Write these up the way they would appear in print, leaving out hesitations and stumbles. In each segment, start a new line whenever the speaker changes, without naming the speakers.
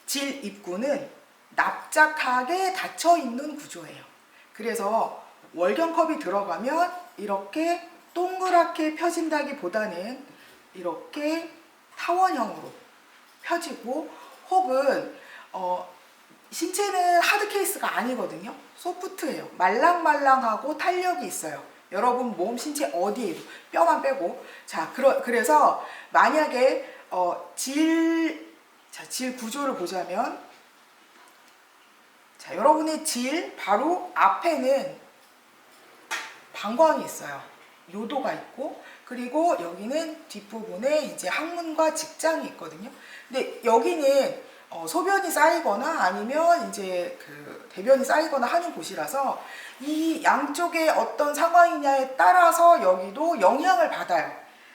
질 입구는 납작하게 닫혀 있는 구조예요. 그래서 월경컵이 들어가면 이렇게 동그랗게 펴진다기보다는 이렇게 타원형으로 펴지고, 혹은 신체는 하드 케이스가 아니거든요. 소프트해요. 말랑말랑하고 탄력이 있어요. 여러분 몸 신체 어디에도, 뼈만 빼고. 자, 그래서 만약에 질 구조를 보자면, 자, 여러분의 질 바로 앞에는 방광이 있어요. 요도가 있고, 그리고 여기는 뒷부분에 이제 항문과 직장이 있거든요. 근데 여기는 소변이 쌓이거나 아니면 이제 그 대변이 쌓이거나 하는 곳이라서 이 양쪽에 어떤 상황이냐에 따라서 여기도 영향을 받아요.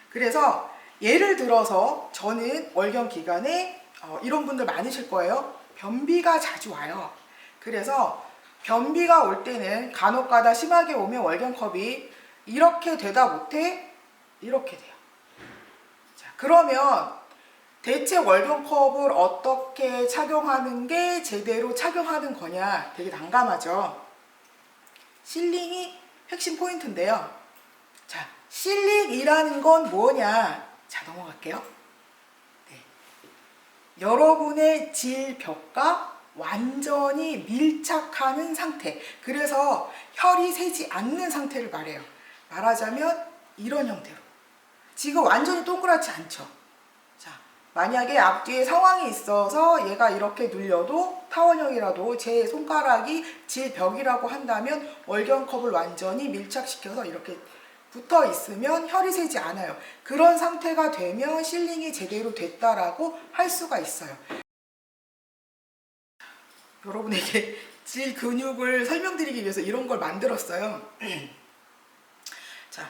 그래서 예를 들어서 저는 월경 기간에 이런 분들 많으실 거예요. 변비가 자주 와요. 그래서 변비가 올 때는 간혹가다 심하게 오면 월경컵이 이렇게 되다 못해 이렇게 돼요. 자, 그러면 대체 월경컵을 어떻게 착용하는 게 제대로 착용하는 거냐, 되게 난감하죠. 실링이 핵심 포인트인데요. 자, 실링이라는 건 뭐냐? 자, 넘어갈게요. 네. 여러분의 질벽과 완전히 밀착하는 상태, 그래서 혈이 새지 않는 상태를 말해요. 말하자면 이런 형태로. 지금 완전히 동그랗지 않죠. 자, 만약에 앞뒤에 상황이 있어서 얘가 이렇게 눌려도 타원형이라도 제 손가락이 질벽이라고 한다면 월경컵을 완전히 밀착시켜서 이렇게 붙어 있으면 혈이 새지 않아요. 그런 상태가 되면 실링이 제대로 됐다라고 할 수가 있어요. 여러분에게 질 근육을 설명드리기 위해서 이런 걸 만들었어요. 자,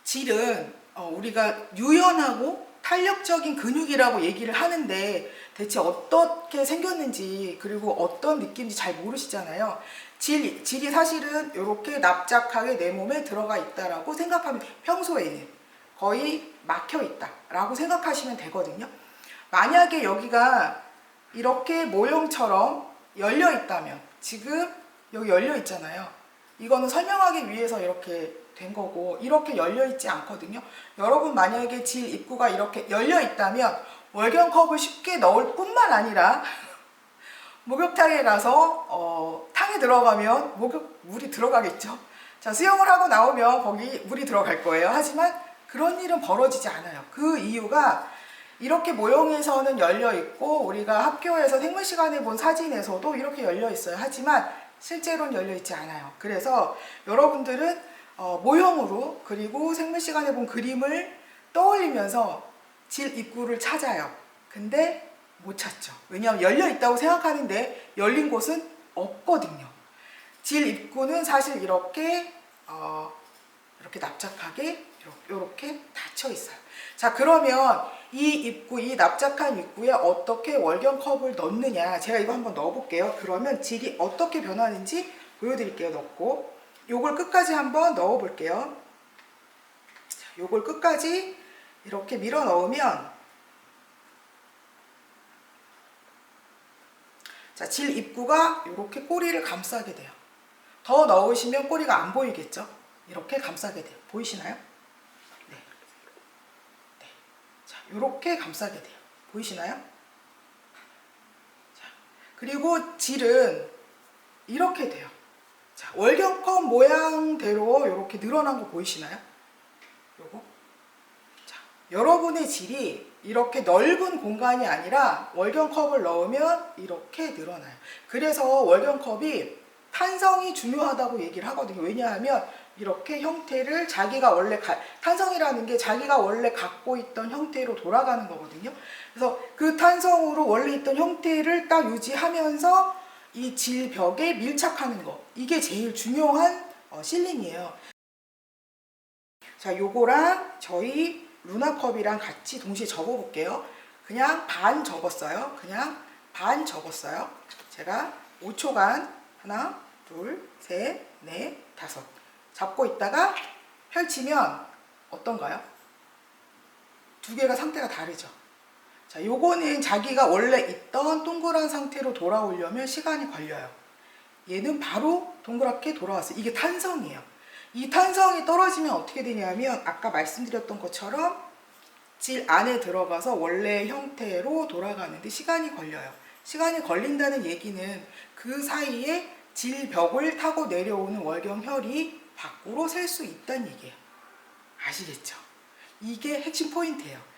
질은 우리가 유연하고 탄력적인 근육이라고 얘기를 하는데 대체 어떻게 생겼는지 그리고 어떤 느낌인지 잘 모르시잖아요. 질이 사실은 이렇게 납작하게 내 몸에 들어가 있다라고 생각하면, 평소에는 거의 막혀 있다라고 생각하시면 되거든요. 만약에 여기가 이렇게 모형처럼 열려 있다면, 지금 여기 열려 있잖아요. 이거는 설명하기 위해서 이렇게 된 거고, 이렇게 열려 있지 않거든요. 여러분 만약에 질 입구가 이렇게 열려 있다면 월경컵을 쉽게 넣을 뿐만 아니라 목욕탕에 가서 탕에 들어가면 물이 들어가겠죠. 자, 수영을 하고 나오면 거기 물이 들어갈 거예요. 하지만 그런 일은 벌어지지 않아요. 그 이유가 이렇게 모형에서는 열려 있고, 우리가 학교에서 생물 시간에 본 사진에서도 이렇게 열려 있어요. 하지만 실제로는 열려 있지 않아요. 그래서 여러분들은 모형으로, 그리고 생물 시간에 본 그림을 떠올리면서 질 입구를 찾아요. 근데 못 찾죠. 왜냐하면 열려 있다고 생각하는데 열린 곳은 없거든요. 질 입구는 사실 이렇게 납작하게 이렇게 닫혀 있어요. 자, 그러면 이 입구, 이 납작한 입구에 어떻게 월경컵을 넣느냐, 제가 이거 한번 넣어볼게요. 그러면 질이 어떻게 변하는지 보여드릴게요. 넣고 요걸 끝까지 한번 넣어볼게요. 자, 요걸 끝까지 이렇게 밀어 넣으면, 자, 질 입구가 이렇게 꼬리를 감싸게 돼요. 더 넣으시면 꼬리가 안 보이겠죠? 이렇게 감싸게 돼요. 보이시나요? 네. 네. 자, 이렇게 감싸게 돼요. 보이시나요? 자, 그리고 질은 이렇게 돼요. 자, 월경컵 모양대로 이렇게 늘어난 거 보이시나요? 요거. 자, 여러분의 질이 이렇게 넓은 공간이 아니라 월경컵을 넣으면 이렇게 늘어나요. 그래서 월경컵이 탄성이 중요하다고 얘기를 하거든요. 왜냐하면 이렇게 형태를 자기가 원래 탄성이라는 게 자기가 원래 갖고 있던 형태로 돌아가는 거거든요. 그래서 그 탄성으로 원래 있던 형태를 딱 유지하면서 이 질벽에 밀착하는 거, 이게 제일 중요한 실링이에요. 자, 요거랑 저희 루나컵이랑 같이 동시에 접어볼게요. 그냥 반 접었어요. 그냥 반 접었어요. 제가 5초간 하나, 둘, 셋, 넷, 다섯 잡고 있다가 펼치면 어떤가요? 두 개가 상태가 다르죠. 자, 요거는 자기가 원래 있던 동그란 상태로 돌아오려면 시간이 걸려요. 얘는 바로 동그랗게 돌아왔어요. 이게 탄성이에요. 이 탄성이 떨어지면 어떻게 되냐면 아까 말씀드렸던 것처럼 질 안에 들어가서 원래 형태로 돌아가는데 시간이 걸려요. 시간이 걸린다는 얘기는 그 사이에 질벽을 타고 내려오는 월경혈이 밖으로 셀 수 있다는 얘기예요. 아시겠죠? 이게 핵심 포인트예요.